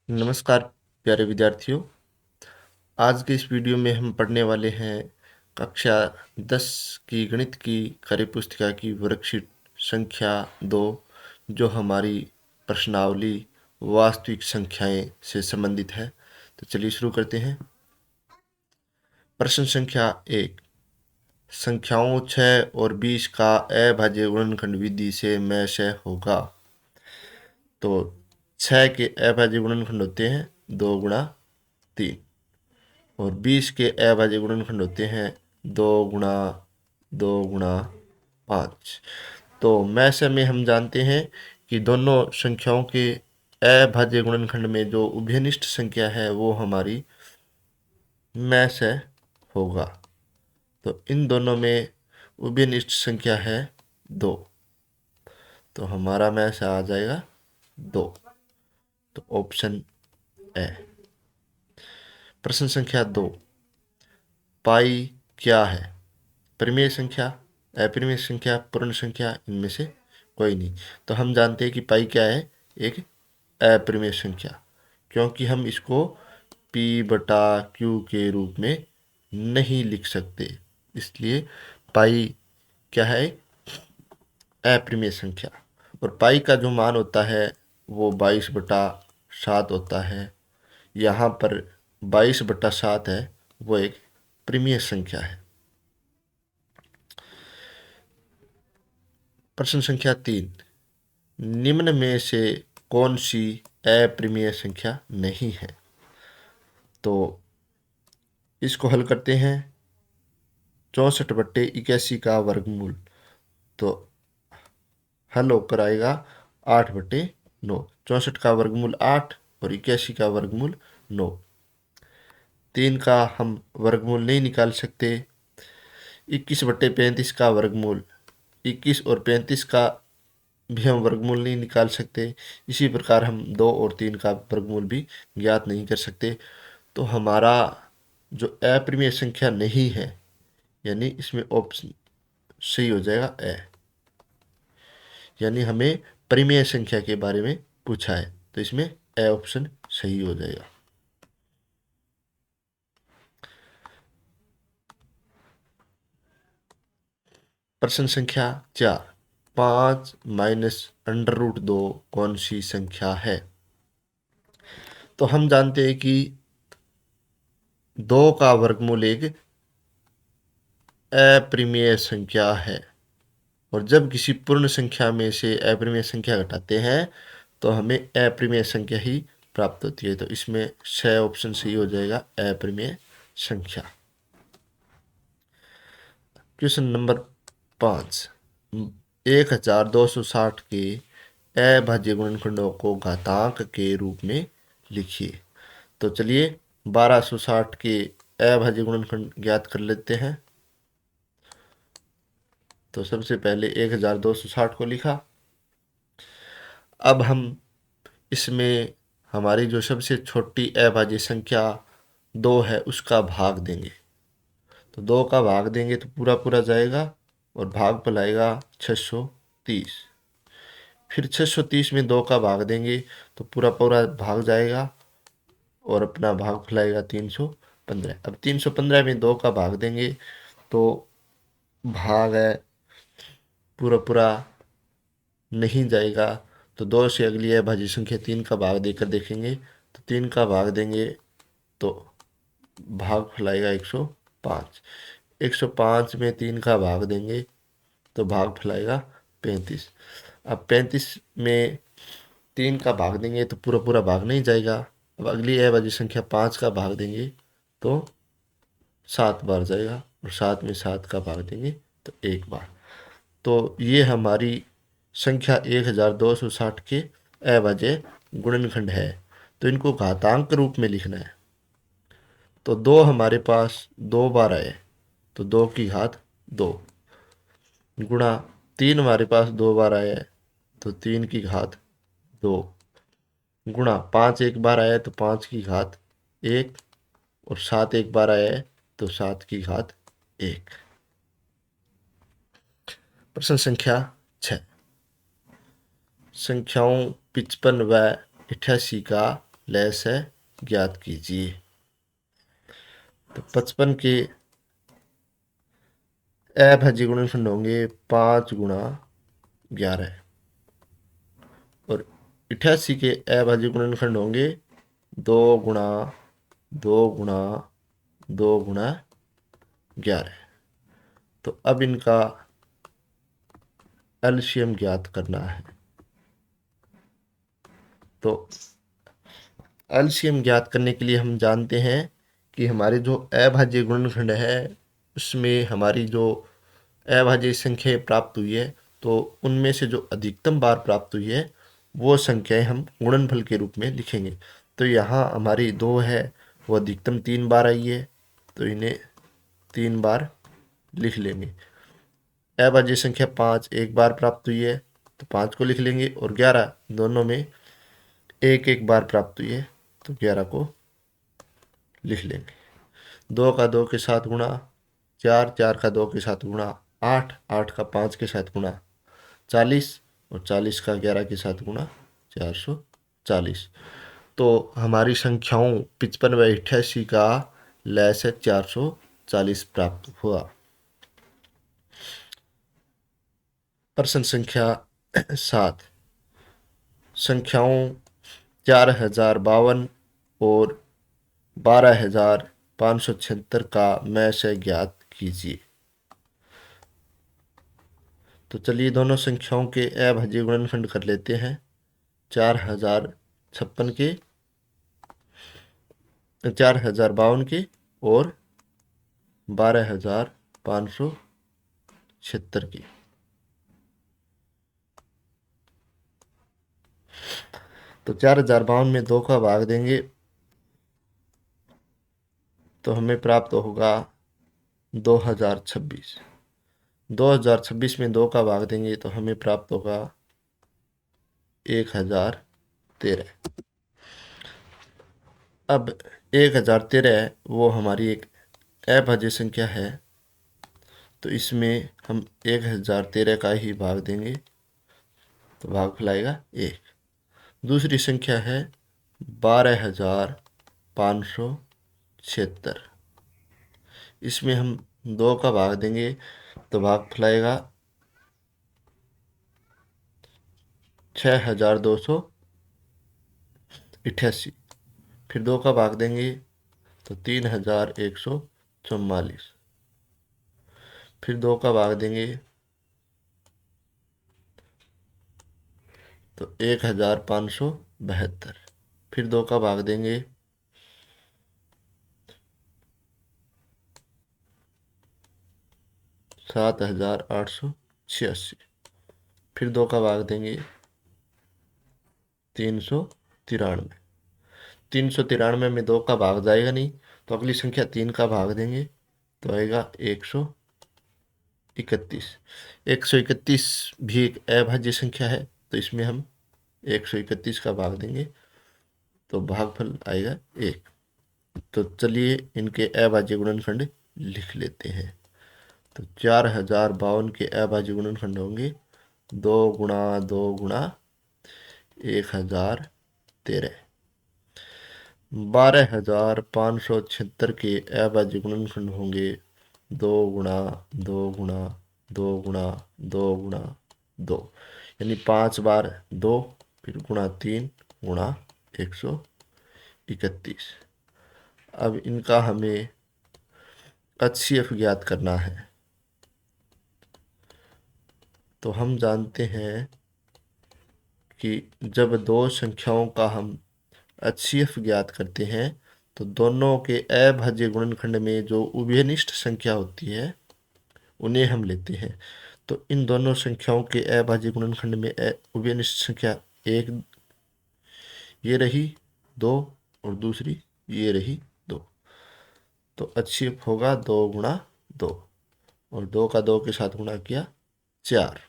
नमस्कार प्यारे विद्यार्थियों। आज के इस वीडियो में हम पढ़ने वाले हैं कक्षा 10 की गणित की कार्यपुस्तिका की वर्कशीट संख्या 2, जो हमारी प्रश्नावली वास्तविक संख्याएं से संबंधित है। तो चलिए शुरू करते हैं। प्रश्न संख्या 1, संख्याओं 6 और 20 का अभाज्य गुणनखंड विधि से मैश होगा। तो 6 के अभाज्य गुणनखंड होते हैं 2 गुणा 3 और 20 के अभाज्य गुणनखंड होते हैं 2 गुणा 5। तो मैसे में हम जानते हैं कि दोनों संख्याओं के अभाज्य गुणनखंड में जो उभयनिष्ठ संख्या है वो हमारी मैसे होगा। तो इन दोनों में उभयनिष्ठ संख्या है 2, तो हमारा मैसे आ जाएगा 2। तो ऑप्शन ए। प्रश्न संख्या 2, पाई क्या है? परिमेय संख्या, अपरिमेय संख्या, पूर्ण संख्या, इनमें से कोई नहीं। तो हम जानते हैं कि पाई क्या है, एक अपरिमेय संख्या, क्योंकि हम इसको p बटा q के रूप में नहीं लिख सकते, इसलिए पाई क्या है, अपरिमेय संख्या। और पाई का जो मान होता है वो 22/7 होता है। यहाँ पर 22/7 है, वो एक परिमेय संख्या है। प्रश्न संख्या 3, निम्न में से कौन सी अपरिमेय संख्या नहीं है? तो इसको हल करते हैं। 64/81 का वर्गमूल, तो हल होकर आएगा 8/9। 64 का वर्गमूल 8 और 81 का वर्गमूल 9। 3 का हम वर्गमूल नहीं निकाल सकते। 21/35 का वर्गमूल, 21 और 35 का भी हम वर्गमूल नहीं निकाल सकते। इसी प्रकार हम 2 और 3 का वर्गमूल भी ज्ञात नहीं कर सकते। तो हमारा जो अपरिमेय संख्या नहीं है, यानी इसमें ऑप्शन सही हो जाएगा ए। यानी हमें परिमेय संख्या के बारे में पूछा है, तो इसमें ए ऑप्शन सही हो जाएगा। प्रश्न संख्या 4, 5 माइनस √2 कौन सी संख्या है? तो हम जानते हैं कि 2 का वर्गमूल एक अपरिमेय संख्या है, और जब किसी पूर्ण संख्या में से अपरिमेय संख्या घटाते हैं तो हमें अपरिमेय संख्या ही प्राप्त होती है। तो इसमें छह ऑप्शन सही हो जाएगा, अपरिमेय संख्या। क्वेश्चन नंबर 5, 1260 के अभाज्य गुणनखंडों को घातांक के रूप में लिखिए। तो चलिए 1260 के अभाज्य गुणनखंड ज्ञात कर लेते हैं। तो सबसे पहले 1260 को लिखा। अब हम इसमें हमारी जो सबसे छोटी अभाज्य संख्या 2 है उसका भाग देंगे। तो 2 का भाग देंगे तो पूरा पूरा जाएगा और भाग फैलाएगा 630। फिर 630 में 2 का भाग देंगे तो पूरा पूरा भाग जाएगा और अपना भाग फैलाएगा 315। अब 315 में 2 का भाग देंगे तो भाग है पूरा पूरा नहीं जाएगा। तो 2 से अगली अभाज्य संख्या 3 का भाग देकर देखेंगे, तो 3 का भाग देंगे तो भाग फैलाएगा 105। 105 में 3 का भाग देंगे तो भाग फैलाएगा 35। अब 35 में 3 का भाग देंगे तो पूरा पूरा भाग नहीं जाएगा। अब अगली अभाज्य संख्या 5 का भाग देंगे तो 7 बार जाएगा, और 7 में 7 का भाग देंगे तो 1 बार। तो ये हमारी संख्या 1260 के अभाज्य गुणनखंड है। तो इनको घातांक रूप में लिखना है। तो 2 हमारे पास 2 बार आए, तो 2 की घात 2, गुणा 3 हमारे पास 2 बार आया है तो 3 की घात 2, गुणा 5 एक बार आया है तो 5 की घात 1, और 7 एक बार आया है तो 7 की घात 1। प्रश्न संख्या 6, संख्याओं 55 व 88 का लय से ज्ञात कीजिए। तो 55 के अभाज्य गुणनखंड होंगे 5 गुणा 11 और 88 के अभाज्य गुणनखंड होंगे 2 गुणा 2 गुणा 2 गुणा 11। तो अब इनका एलसीएम ज्ञात करना है। तो एलसीएम ज्ञात करने के लिए हम जानते हैं कि हमारे जो अभाज्य गुणनखंड है उसमें हमारी जो अभाज्य संख्या प्राप्त हुई है तो उनमें से जो अधिकतम बार प्राप्त हुई है वो संख्याएं हम गुणनफल के रूप में लिखेंगे। तो यहाँ हमारी 2 है वो अधिकतम 3 बार आई है तो इन्हें 3 बार लिख लेंगे। अभाज्य संख्या 5 एक बार प्राप्त हुई है तो 5 को लिख लेंगे और 11 दोनों में एक एक बार प्राप्त हुई है तो 11 को लिख लेंगे। 2 का 2 के साथ गुणा, 4 4 का 2 के साथ गुणा, 8 8 का 5 के साथ गुणा 40 और 40 का 11 के साथ गुणा 440। तो हमारी संख्याओं 55 व 88 का लय से 440 प्राप्त हुआ। प्रश्न संख्या 7 संख्याओं 4052 और 12576 का मय से ज्ञात कीजिए। तो चलिए दोनों संख्याओं के अभाज्य गुणनखंड कर लेते हैं। 4056 के 4052 के और 12576 की। तो 4052 में 2 का भाग देंगे तो हमें प्राप्त होगा 2026। 2026 में 2 का भाग देंगे तो हमें प्राप्त होगा 1013। अब 1013 वो हमारी एक अभाज्य संख्या है तो इसमें हम 1013 का ही भाग देंगे तो भागफल आएगा 1। दूसरी संख्या है 12576। इसमें हम 2 का भाग देंगे तो भागफल आएगा 6288। फिर 2 का भाग देंगे तो 3144। फिर 2 का भाग देंगे तो 1572। फिर 2 का भाग देंगे 7886। फिर 2 का भाग देंगे 393। 393 में 2 का भाग जाएगा नहीं तो अगली संख्या 3 का भाग देंगे तो आएगा 131। 131 भी एक अभाज्य संख्या है तो इसमें हम 131 का भाग देंगे तो भागफल आएगा 1। तो चलिए इनके अभाज्य गुणनखंड लिख लेते हैं। तो 4052 के अभाज्य गुणनखंड होंगे 2 गुणा 2 गुणा 1013। 12576 के अभाज्य गुणनखंड होंगे 2 गुणा 2 गुणा 2 गुणा 2 गुणा 2 यानी 5 बार 2 फिर गुणा 3 गुणा 131। अब इनका हमें एचसीएफ ज्ञात करना है। तो हम जानते हैं कि जब दो संख्याओं का हम एचसीएफ ज्ञात करते हैं तो दोनों के अभाज्य गुणनखंड में जो उभयनिष्ठ संख्या होती है उन्हें हम लेते हैं। तो इन दोनों संख्याओं के अभाज्य गुणनखंड में उभयनिष्ठ संख्या एक ये रही, 2 और दूसरी ये रही 2। तो एचसीएफ होगा 2 गुणा 2 और 2 का 2 के साथ गुणा किया 4।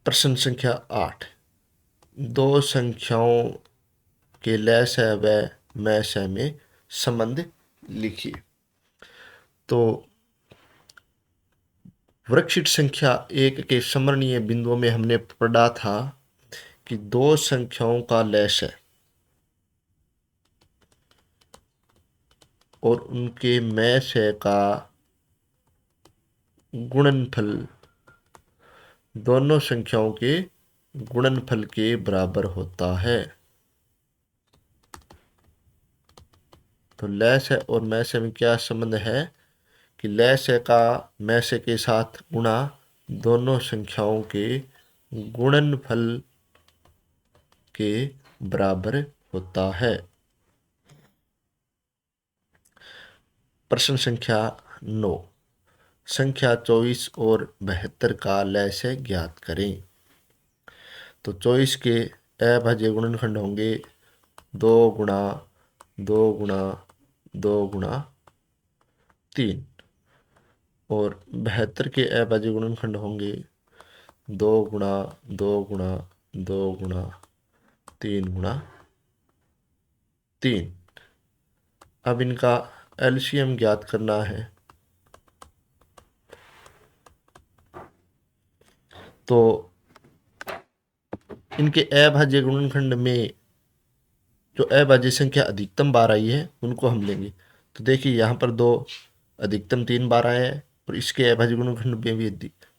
प्रश्न संख्या 8 दो संख्याओं के लय से व मय से में संबंध लिखिए। तो वर्कशीट संख्या 1 के समरणीय बिंदुओं में हमने पढ़ा था कि दो संख्याओं का लैस है और उनके मैस है का गुणनफल दोनों संख्याओं के गुणनफल के बराबर होता है। तो लैस है और मैस में क्या संबंध है कि लैस है का मैस के साथ गुणा दोनों संख्याओं के गुणनफल के बराबर होता है। प्रश्न संख्या 9, संख्या 24 और 72 का लैस ज्ञात करें। तो 24 के अभाज्य गुणनखंड होंगे 2 गुणा 2 गुणा 2 गुणा 3 और 72 के अभाज्य गुणनखंड होंगे 2 गुणा 2 गुणा 2 गुणा 3 गुणा 3। अब इनका एलसीएम ज्ञात करना है। तो इनके अभाज्य गुणनखंड में जो अभाज्य संख्या अधिकतम बार आई है उनको हम लेंगे। तो देखिए यहाँ पर 2 अधिकतम 3 बार आया है और इसके अभाज्य गुणनखंड में भी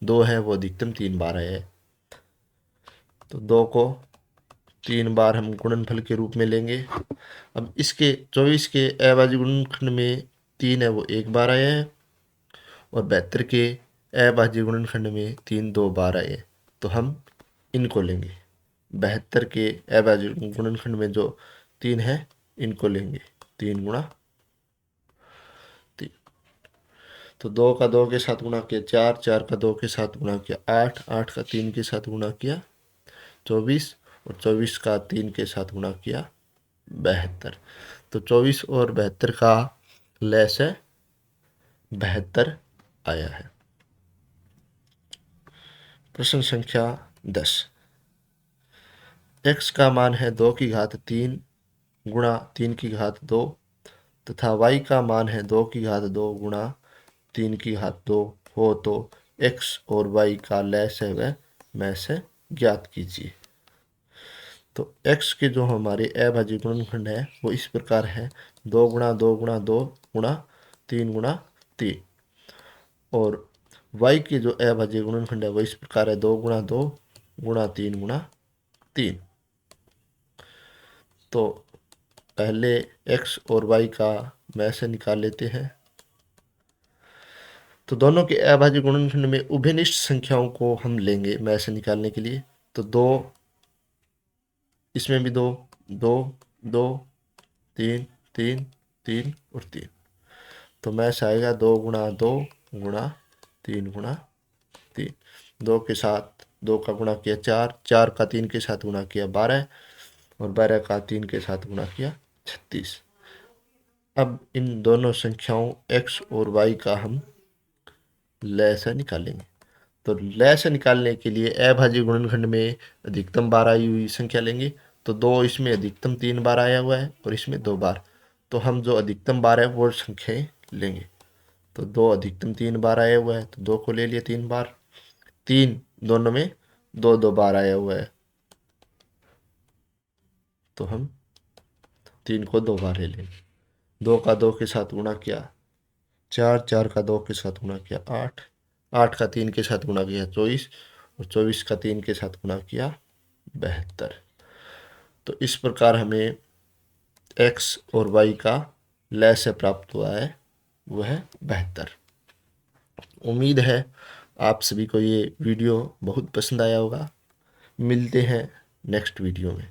2 है, वो अधिकतम 3 बार आया है। तो 2 को 3 बार हम गुणनफल के रूप में लेंगे। अब इसके 24 के अभाज्य गुणनखंड में 3 है, वो 1 बार आया है और 72 के अभाज्य गुणनखंड में 3 2 बार आए हैं। तो हम इनको लेंगे। 72 के अभाज्य गुणनखंड में जो 3 है इनको लेंगे, 3 गुणा 3। तो 2 का 2 के साथ गुणा किया 4, 4 का 2 के साथ गुणा किया 8, 8 का 3 के साथ गुणा किया 24 और 24 का 3 के साथ गुणा किया 72। तो 24 और 72 का लैस है 72 आया है। प्रश्न संख्या 10, x का मान है 2 की घात 3 गुणा 3 की घात 2 तथा y का मान है 2 की घात 2 गुणा 3 की घात 2 हो तो x और y का लैस है वह मैस है ज्ञात कीजिए। तो x के जो हमारे अभाज्य गुणनखंड है वो इस प्रकार है 2 गुणा 2 गुणा 2 गुणा 3 गुणा 3 और y के जो अभाज्य गुणनखंड है वो इस प्रकार है 2 गुणा 2 गुणा 3 गुणा 3। तो पहले x और y का मैस निकाल लेते हैं। तो दोनों के अभाज्य गुणनखंड में उभयनिष्ठ संख्याओं को हम लेंगे मैस निकालने के लिए। तो 2, इसमें भी 2 2 2 3 3 3 और 3। तो मैस आएगा 2 गुणा 2 गुणा 3 गुणा 3। 2 के साथ 2 का गुणा किया 4, 4 का 3 के साथ गुणा किया 12 और 12 का 3 के साथ गुणा किया 36। अब इन दोनों संख्याओं x और y का हम लैस निकालेंगे। तो लैस निकालने के लिए अभाज्य गुणनखंड में अधिकतम बार आई हुई संख्या लेंगे। तो 2 इसमें अधिकतम 3 बार आया हुआ है और इसमें 2 बार। तो हम जो अधिकतम बार है वो संख्याएं लेंगे। तो 2 अधिकतम 3 बार आया हुआ है तो 2 को ले लिया 3 बार। 3 दोनों में 2 2 बार आया हुआ है तो हम 3 को 2 बार ले लेंगे। 2 का 2 के साथ गुणा किया 4, 4 का 2 के साथ गुणा किया 8, 8 का 3 के साथ गुणा किया 24 और 24 का 3 के साथ गुणा किया 72। तो इस प्रकार हमें x और y का लैस प्राप्त हुआ है वह है 72। उम्मीद है आप सभी को ये वीडियो बहुत पसंद आया होगा। मिलते हैं नेक्स्ट वीडियो में।